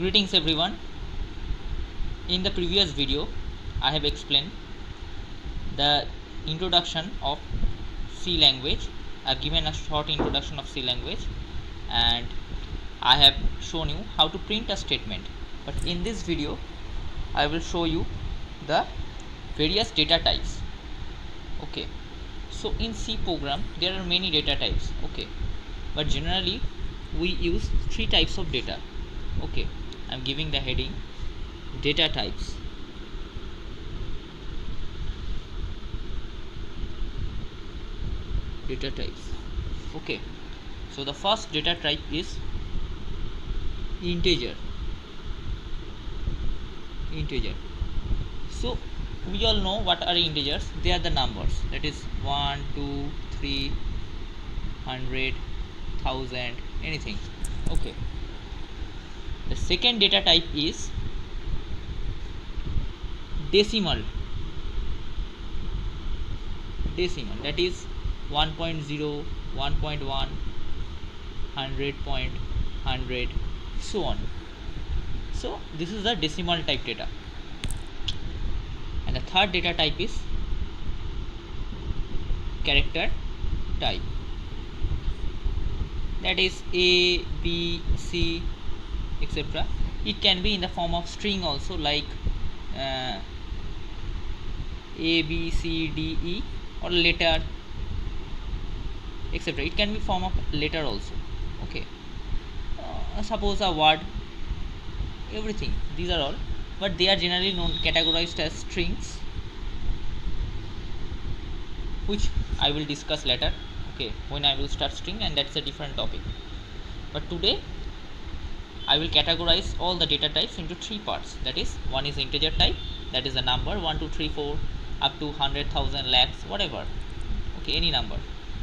Greetings everyone. In the previous video, I have explained the introduction of C language. I have given a short introduction of C language and I have shown you how to print a statement. But in this video, I will show you the various data types. Okay. So in C program, there are many data types. Okay. But generally, we use three types of data. Okay. I am giving the heading data types. Data types. Okay, so the first data type is integer. So we all know what are integers. They are the numbers, that is 1, 2, 3, 100, 1000, anything. Okay, the second data type is decimal, that is 1.0, 1.1, 100.100, so on. So this is the decimal type data. And the third data type is character type, that is A, B, C, etc. It can be in the form of string also, like A, B, C, D, E, or letter, etc. It can be form of letter also. Okay, suppose a word, everything, these are all, but they are generally known categorized as strings, which I will discuss later. Okay, when I will start string, and that's a different topic. But today I will categorize all the data types into three parts. That is, one is integer type, that is the number 1, 2, 3, 4 up to 100,000, lakhs, whatever. Okay, any number.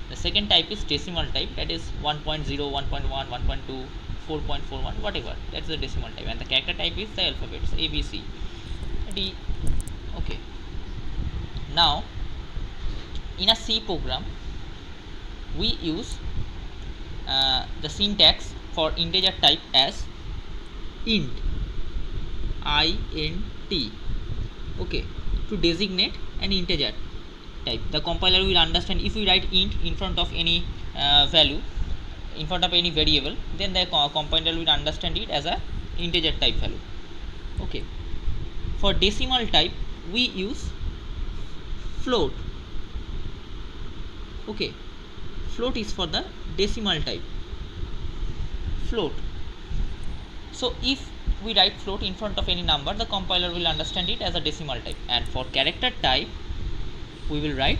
The second type is decimal type, that is 1.0, 1.1, 1.2, 4.41, whatever. That's the decimal type. And the character type is the alphabets A, B, C, D. Okay. Now, in a C program, we use the syntax for integer type as int, int. Okay, to designate an integer type. The compiler will understand if we write int in front of any value, in front of any variable, then the compiler will understand it as a integer type value. Okay, for decimal type we use float. Okay, float is for the decimal type, float. So if we write float in front of any number, the compiler will understand it as a decimal type. And for character type, we will write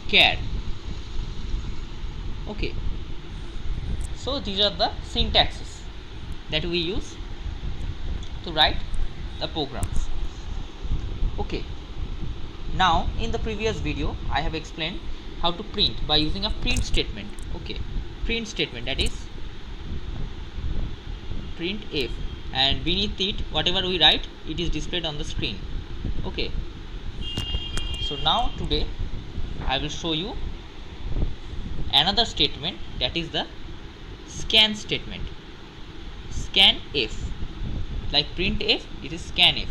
char. Okay, so these are the syntaxes that we use to write the programs. Okay, now in the previous video I have explained how to print by using a print statement. Okay, print statement, that is printf, and beneath it whatever we write, it is displayed on the screen. Okay, so now today I will show you another statement, that is the scan statement. Scanf, like printf, it is scanf.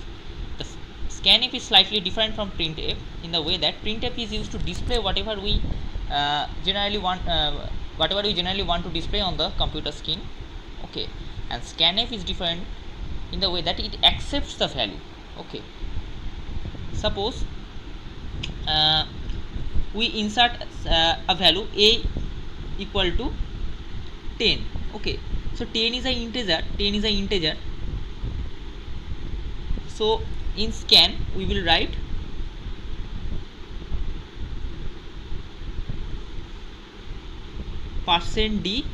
The scanf is slightly different from printf in the way that printf is used to display whatever we generally want to display on the computer screen. Okay, and scanf is different in the way that it accepts the value. Okay, suppose we insert a value a equal to 10. Okay, so 10 is an integer, so in scan we will write %d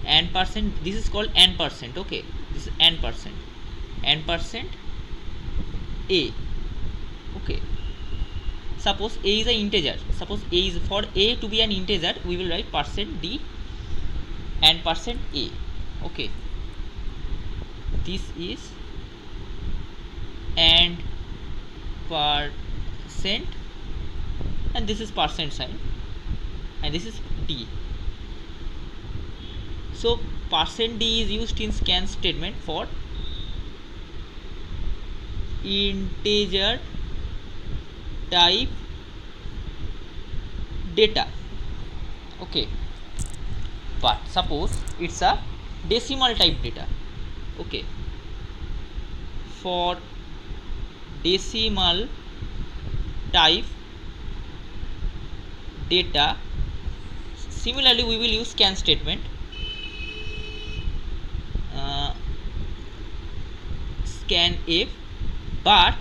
and %, this is called n%. Okay, this is n%, a. Okay, suppose a is an integer, for a to be an integer, we will write %d and %a. Okay, this is and %, and this is % sign, and this is d. So %d is used in scan statement for integer type data. Okay, but suppose it's a decimal type data. Okay, for decimal type data, similarly we will use scan statement. Scanf, but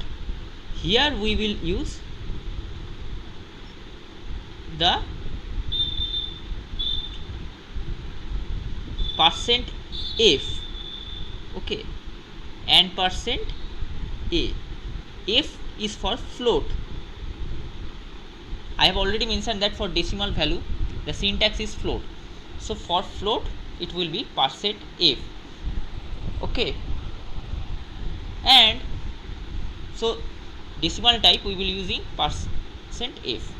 here we will use the %f. Okay, and %a. F is for float. I have already mentioned that for decimal value the syntax is float, so for float it will be %f. Okay, and so decimal type we will using %f.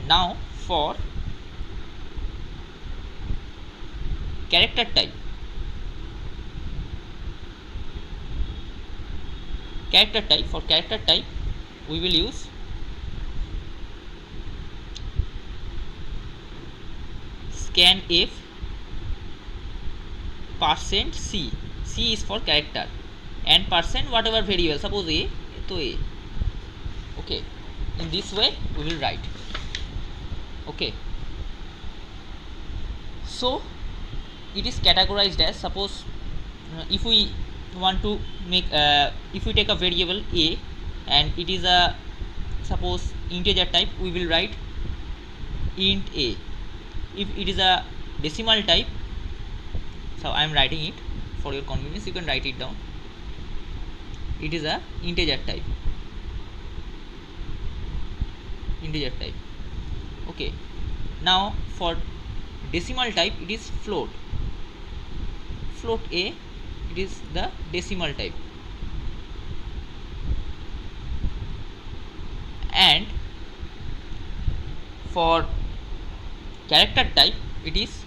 Now for character type, for character type we will use scanf %c. C is for character, and % whatever variable, suppose a, so a. Okay, in this way we will write. Okay, so it is categorized as, suppose if we want to make if we take a variable a and it is a suppose integer type, we will write int a. If it is a decimal type, so I am writing it for your convenience, you can write it down. It is a integer type. Okay, now for decimal type it is float a, it is the decimal type. And for character type it is,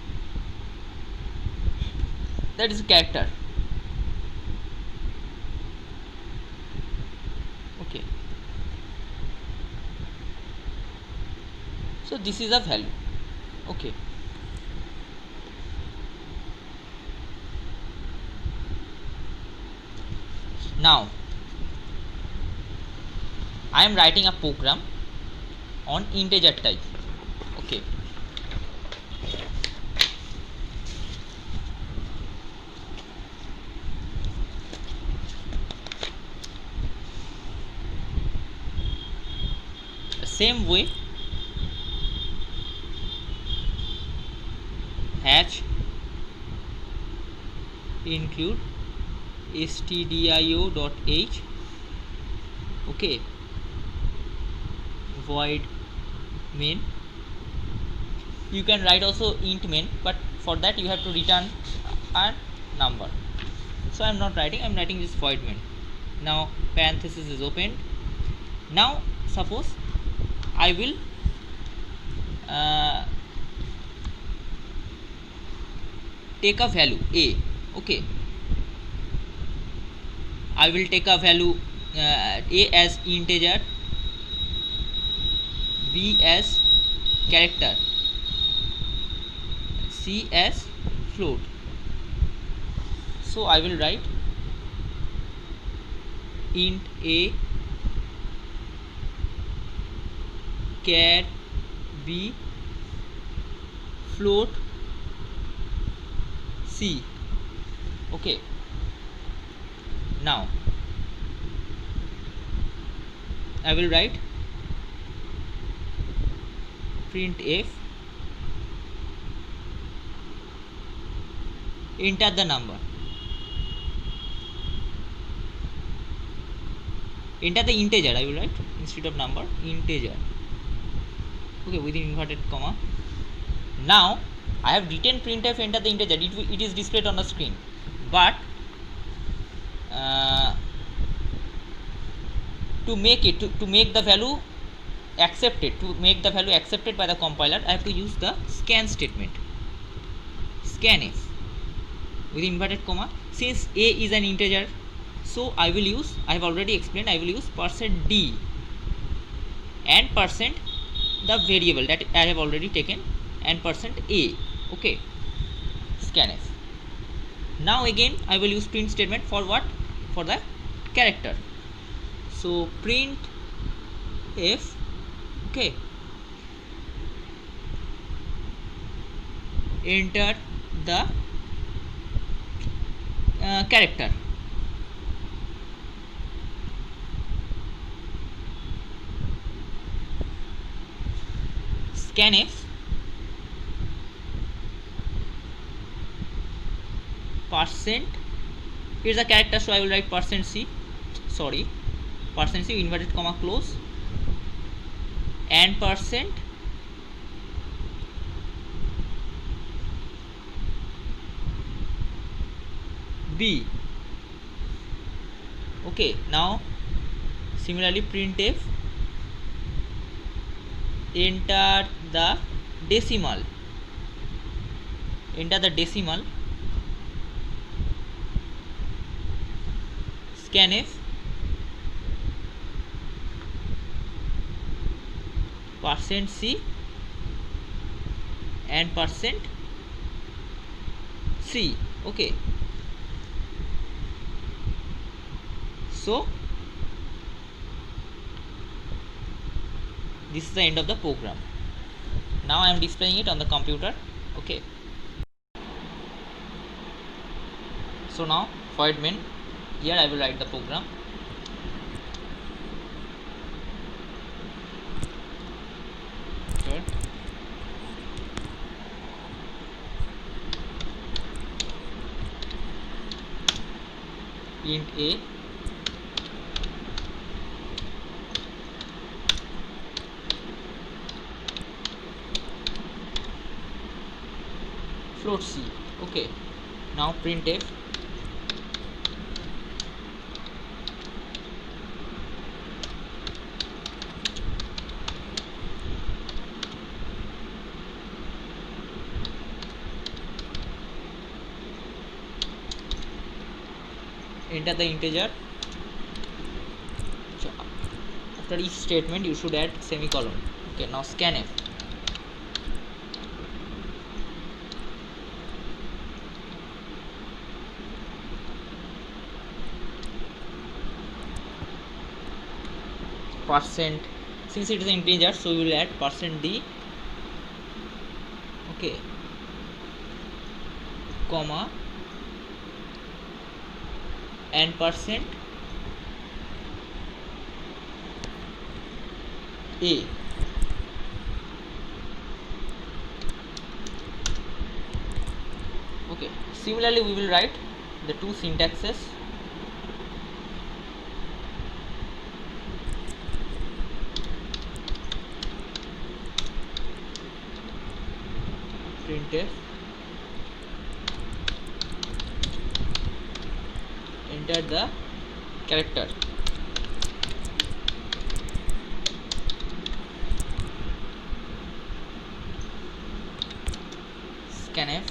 that is character. Okay, so this is a value. Okay, now I am writing a program on integer type. Okay, the same way hatch include stdio.h. okay, void main. You can write also int main, but for that you have to return a number, so I am not writing, I am writing this void main. Now parenthesis is opened. Now suppose I will take a value a. Okay, I will take a value a as integer, b as character, c as float. So I will write int a char b float c. Okay, now I will write printf, enter the number, enter the integer. I will write instead of number integer. Okay, within inverted comma. Now I have written printf enter the integer, it is displayed on the screen, but to make it to make the value accepted, by the compiler, I have to use the scan statement, scanf with inverted comma. Since a is an integer, So I have already explained, I will use %d and percent the variable that I have already taken and %a. Okay, scanf. Now again I will use print statement for what? For the character. So print f, okay, enter the character. Scanf percent, here's a character, so I will write %c, sorry, %c inverted comma close, and percent b. Okay, now similarly printf enter the decimal, scanf %c and %c. Okay, so this is the end of the program. Now I am displaying it on the computer. Okay, so now void main, here I will write the program. Here int a, float c. Okay, now printf enter the integer. So after each statement you should add semicolon. Okay, now scanf percent, since it is an integer, so you will add %d, okay, comma, and %a. Okay, similarly we will write the two syntaxes. Printf enter the character. Scanf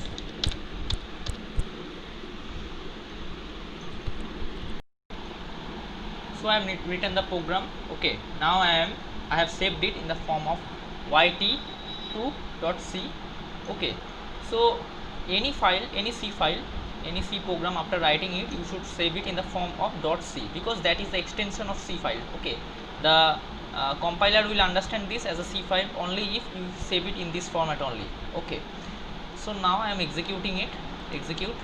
so I have written the program. Okay, now I have saved it in the form of yt2.c. okay, so any file, any C file, any C program, after writing it you should save it in the form of .c, because that is the extension of C file. Okay, the compiler will understand this as a C file only if you save it in this format only. Okay, so now I am executing it. Execute,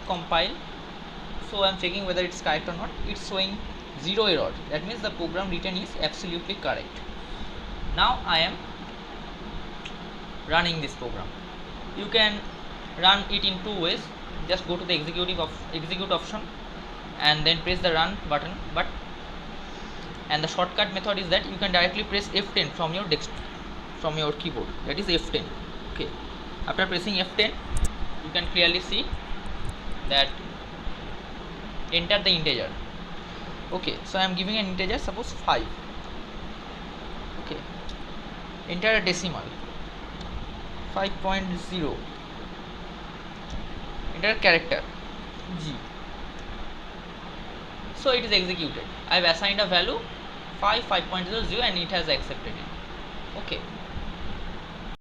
compile. So I am checking whether it's correct or not. It's showing 0 error, that means the program written is absolutely correct. Now I am running this program. You can run it in two ways. Just go to the execute option and then press the run button, and the shortcut method is that you can directly press F10 from your keyboard, that is F10. Okay, after pressing F10 you can clearly see that enter the integer. Okay, so I am giving an integer, suppose 5. Okay, enter a decimal 5.0, enter a character G. So it is executed. I have assigned a value 5.00 and it has accepted it. Okay,